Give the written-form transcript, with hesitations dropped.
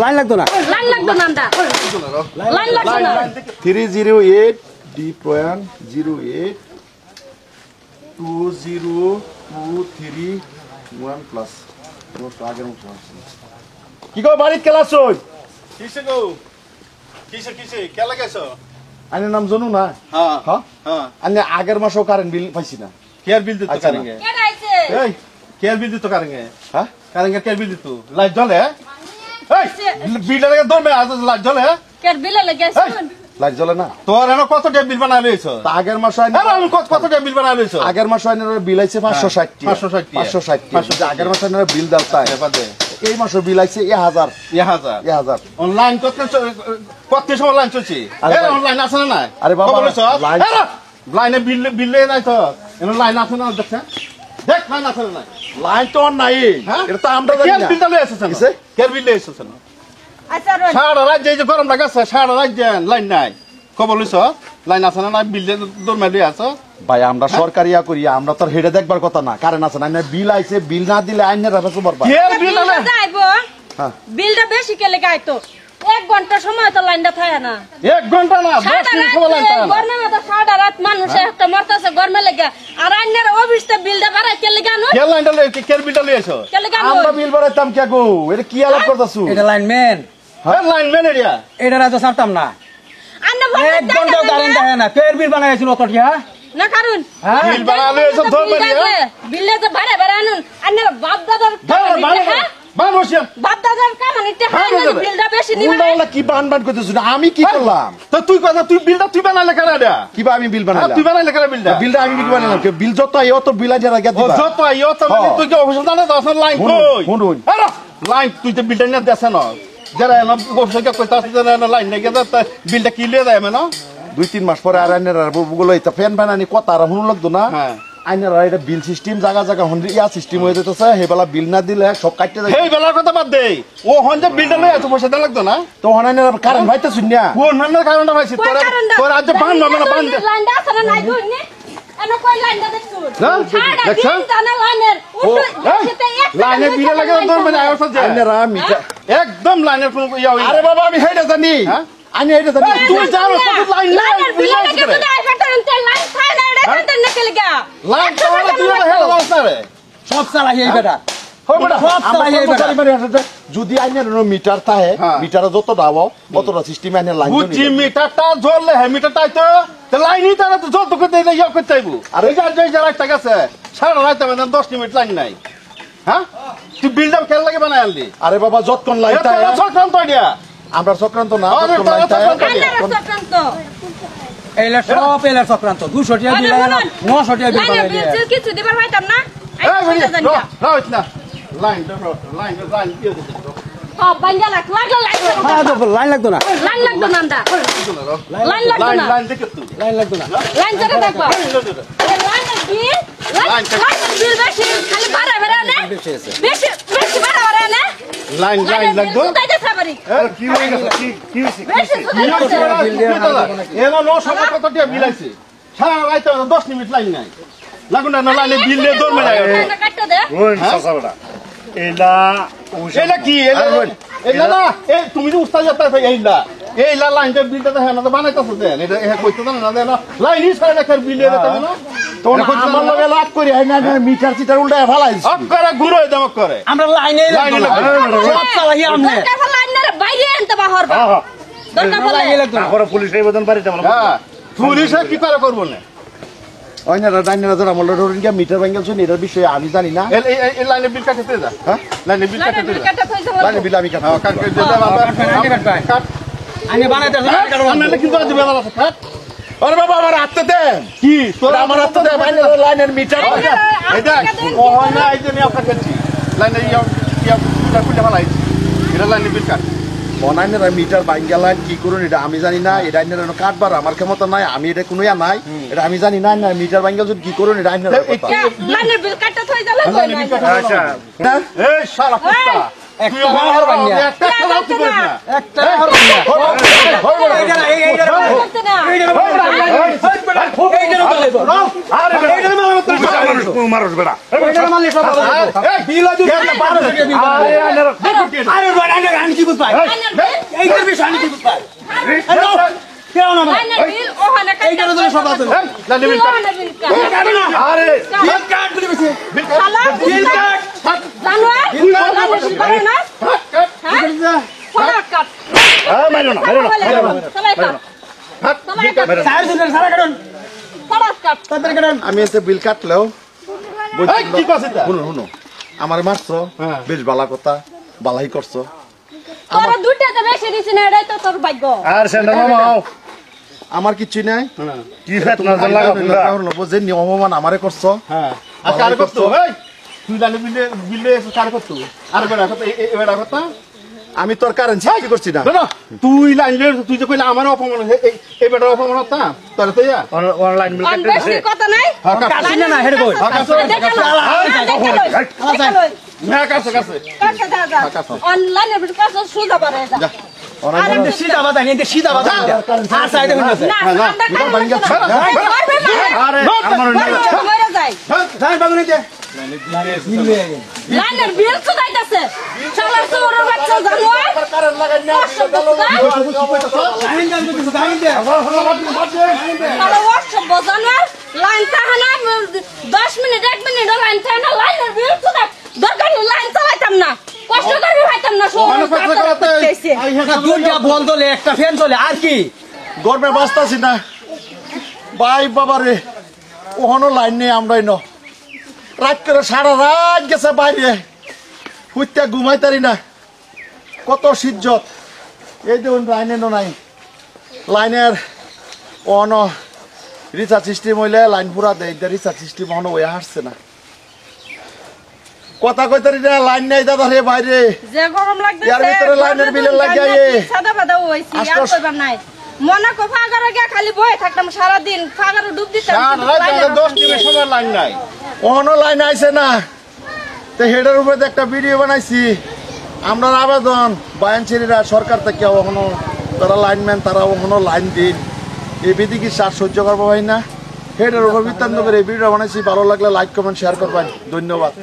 Line লাগতো না 308 D.08 2023 plus কি গো বাড়িতে ক্লাস হই কিসে গো কিসে কে লাগাইছো আইনের নাম জানো না হ্যাঁ হ্যাঁ আমি আগের মাসেও কারেন্ট বিল পাইছি না কেয়ার বিল দিতে কারেঙ্গে এই কেয়ার বিল দিতে কারেঙ্গে হ্যাঁ কারেঙ্গে কেয়ার বিল দিতে লাইট জ্বলে এই বিল লাগে দমে আজ লাইট জ্বলে কেয়ার বিল লাগাইছো লাইট জ্বলে না তোর এনে কত টাকা বিল বানাই লইছো তা আগের মাসে আমি কত টাকা বিল বানাই লইছো আগের মাসে আইনের বিল আইছে 560 560 আগের মাসে আইনের বিল দালতা বাদে এই মাসে বিল আইছে 1000 অনলাইন কত সময় লাইন চলছে অনলাইন আছে না আরে বাবা লাইনে বিল নাই তো এনে লাইন আছে না দেখ দেখ লাইন আছে না লাইন তো নাই এটা তো আমরা জানি না বিলটা লই এসেছেন কেয়ার বিল লই এসেছেন আচ্ছা সারা রাত যে গরম লাগাছে সারা রাত লাইন নাই খবর লইছ লাইন আছে না বিল দরমা লই আছো ভাই আমরা সরকারি করি আমরা তো হেডে দেখবার কথা না কারণ আছে না বিল আইছে বিল না দিলে আইনের রাখা বরবা কেয়ার বিল না যাইবো বিলটা বেশি কেলে গাইতো 1 ঘন্টা সময় তো লাইনটা থাকে না 1 ঘন্টা না 10 মিনিট সময় লাইন থাকে গরমে তো সারা রাত মানুষ একটা মরতাছে গরমে লাগা আর আইনের অফিসতে বিলটা বাড়াই কেলে গানো কে লাইনটা লই কেয়ার বিলটা লই এসো কেলে গানো আমরা বিল বাড়াইতাম কে গো এটা কি আলাপ করতাছু এটা লাইনম্যান হ্যাঁ লাইনম্যান এরিয়া এটা রাজা ছাড়তাম না আন্না 1 ঘন্টা কারেন্ট থাকে না কেয়ার বিল বানাইছিল কত টিয়া না কারণ বিল বাড়া লই এসো দরমা বিলে তো বাড়া আনুন আন্নার বাপ দাদার বাপ দাদার কামানিতে হয় না বিলটা বেশি নিবে উল্টা কি বান করতেছু আমি কি করলাম তো তুই বিলটা তুই বানাইলে কেন এটা কিবা আমি বিল বানাইলাম তুই বানাইলে কেন বিলটা আমি কি বানাইলাম বিল যত আইও তো বিল আইরা গিয়া দিবা যত আইও তো তুই কি অফিসে জানা দাস লাইন কই শুনুন লাইন তুই তো বিলটা নিয়ে দেছ না যারা না অফিসে কইতাছ না লাইন নাই গেদা বিলটা কি লিয়ে যায় মানে 2-3 মাস পরে আর আইনের আর বুগুলো এটা ফ্যান বানানি কত আর হুন লাগতো না হ্যাঁ আইনের আর এটা বিল সিস্টেম জায়গা হন্ডি ইয়া সিস্টেম হয়ে যেতেছে হেবেলা বিল না দিলে সব কাটতে যায় এই বেলার কথা বাদ দে ও হন যে বিলটা লই এত পয়সা দেন লাগতো না তো হনাইনের কারেন্ট ভাইতে শুনিয়া কোন হনের কারণটা ভাইছি তোর আজ বান না বান লাইনটা আছে না নাই দুইনি এনে কই লাইনটা দেখছু দেখছ জানা লাইনের লাইনের বিল লাগে তোর মানে আয়ো সাথে আইনের মিটার একদম লাইনের কোন ইয়া আরে বাবা আমি হেডা জানি আমি হেডা জানি তুই জানো লাইন লাইনের বিল লাগে তো আই ফাটারন তে লাইন খায় না এটা কান্তে না কেলে গা লাইন চালা তুই হেডা দাস না রে সব চালাই এই বেটা হয় বেটা সব চালাই এই বেটা যদি আইনের মিটার থাকে মিটারে যত দাও কতটা সিস্টেম আইনের লাইন বুঝি মিটারটা জ্বললে হে মিটারটাই তো লাইনই তারা তো যত করতে ইয়া করতে আইবো আর এই যে রাস্তা গেছে সারা রাত মানে 10 মিনিট লাইন নাই হ্যাঁ তুই বিলটা কেন লাগে বানাই আনলি আরে বাবা যতক্ষণ লাইন থাকে চক্রান্ত আইডিয়া আমরা চক্রান্ত না যতক্ষণ লাইন থাকে চক্রান্ত এইলা সব এলা চক্রান্ত 200 টাকা বিল লাগে 900 টাকা বিল বানাই দিয়ে লাইনের কিছু দিবার পাইতাম না লাইন দিয়ে দিতে বাঙ্গা লাইন লাগতো না লাইন লাগতো না লাইন লাগতো না লাইন দেখে তুই লাইন লাগতো না লাইন ধরে দেখবা লাইনের বিল বেশি খালি বাড়া না বেশি বাড়া না লাইন লাগতো তাইতে সাবারি কি হয়ে গেছে কি হইছে বেশি এনো নো সব কত টাকা বিল আইছে সারা রাত 10 মিনিট লাইন নাই লাগুন না লাইনে বিল নিয়ে দৌড় মেরে কাটতে দে ওই সাসাবড়া এলা কি এলা না এই তুমি যে উস্তাদ যাতা এইলা লাইনটা বিলটা দেখে না তো বানাইতাছ দেন এটা কইতে না না লাইনই ছয় লাখের বিল এর তাই না তো আমার লগে লাগ করি আইনা মিটার চিটার উল্টা ফালাইছ আপ করে ঘুরো দেমক করে আমরা লাইনে সব চালাই আমনে দরকার লাইনের বাইরে আনতে বাহরবা দরকার লাইনে লাগতো না পুলিশ এই বদন বাড়িতে আমরা হ্যাঁ পুলিশ কি করে করব না ওইনারা ডাইনারা যারা আমল ধরেন কি মিটার ভাঙল শুনি এর বিষয়ে আমি জানি না এই লাইনে বিল কাটতে যা হ্যাঁ লাইনে বিল কাটতে যা লাইনে বিল আমি কাটবো কাট দে বাবা কাট আইনে বানাইতে আমরা কিন্তু আজ বেলা আছে কাট আরে বাবা আমার হাতে দেন কি তোর আমার হাতে দেন লাইনের মিটার এটা কোন না এই যে আমি আপনাকে বলছি লাইনে ইয়া খুলে ফেলাইছি এটা লাইনে বিল কাট অনাইনের মিটার ভাঙা লাইন কি করুন এটা আমি জানি না এটা আইনের কাটবার আমার ক্ষমতা নাই আমি এটা কোনো ইয়া নাই এটা আমি জানি না না মিটার ভাঙা যদি কি করুন এটা আইনের লাইনের বিল কাটতে থই যাবে আচ্ছা এই শালা কুত্তা একটা বাহার বানিয়া একটা খেলাও তুই করিস না একটা বাহার বানিয়া আরে বুঝ পাই লাইনের বিল এইটার বিষয় আমি কি বুঝ পাই হ্যালো কেউ না লাইনের বিল ওখানে এইটার জন্য সব আছে লাইনের বিল কাট। ওখানে বিল কাট। বিল কাট না আরে বিল কাট বলে বসে শালা, বিল কাট জানোয়ার, লাইনের বিল পারে না? হ্যাঁ? ফোড়া কাট। মাইরো না মাইরো না সবাই কাট। সবাই কাট। সাহেব শুনেন সারা কাটুন ফোড়া কাট। তাড়াতাড়ি কাটুন আমি এতে বিল কাটলেও এই কি কইছিস তা শুনো শুনো আমার মারছো হ্যাঁ। বেশ বালা কথা বালাই করছো তোরা দুইটাতে বেশি দিছি না, এটাই তো তোর ভাগ্য। আর সেন্টার মামা আমার কিছু নাই কি ফেট না লাগা পুরা যে অপমান আমারে করছো হ্যাঁ আর কার করতো এই তুই লাইনে বিলে বিলে কার করতো আর বেড়া কথা এবেড়া কথা আমি তোর কারেন্সি কি করছি না না তুই লাইনে তুই যে কইলা আমার অপমান এই বেটার অপমান হতা তোর তো ইয়া অনলাইন বিল অন বেশি কথা নাই। কাটছি না না হেরে কই দেখে লই। দেখে লই। না কাছে কাছে কাটছে যা যা। অনলাইনে বিল কাটছে সুদা পারে যা। আর এতে সিধা বাধা নেই এতে সিধা বাধা আর সাইডে হইছে না, আমরা বিল ভাঙ্গা আরে আমার মরে যাই। যাই বাগুনি দে লাইনের বিল তো যাইতাছে। শালা চোরের বাচ্চা জানোয়ার। কারেন্ট লাগাই না আইন গান করতেছ আইন দে শালা অসভ্য জানোয়ার। লাইন চাহানা 10 মিনিট 1 মিনিট লাইন চাহানা লাইনের বিল তো দেখ। দরকার হলে লাইন চালাইতাম না। কষ্ট করে খাইতাম না শোনো। দুইটা বল দলে একটা ফ্যান চলে আর কি গর্বে বাঁচতাছি না ভাই বাবা রে ওখানো লাইন নেই আমরাই ন রাত করে সারা রাত গেছে বাইরে হুইতে ঘুমাইতারি না কত সিজ্জত এই দেখুন লাইনে নাই লাইনের অন রিচার্জ সিস্টেম হইলে লাইন পুরা দেয় রিচার্জ সিস্টেম অন হয়ে হাসছে না কথা কইতারি না লাইন নেই দাদা রে বাইরে যে গরম লাগতেছে ইয়ার ভিতরে লাইনের বিলের লাগিয়ে সাদা বাদা হইছি আর আশ্বাস- কইবার নাই মনে কো ফাগারে গিয়া খালি বয়ে থাকতাম সারা দিন ফাগারে ডুব দিতাম আর রাত 10 মিনিট সময় লাইন নাই অন লাইন আইছে না তো হেডের উপরে একটা ভিডিও বানাইছি আমরা আবেদন বায়ানছেড়িরা সরকার থেকে ওখানো তারা লাইনম্যান তারা ওখানো লাইন দিন এই বিধি কি সার সহ্য করবো ভাই না হেডের উপর বৃত্তান্ত করে এই ভিডিও বানাইছি ভালো লাগলে লাইক কমেন্ট শেয়ার করবেন ধন্যবাদ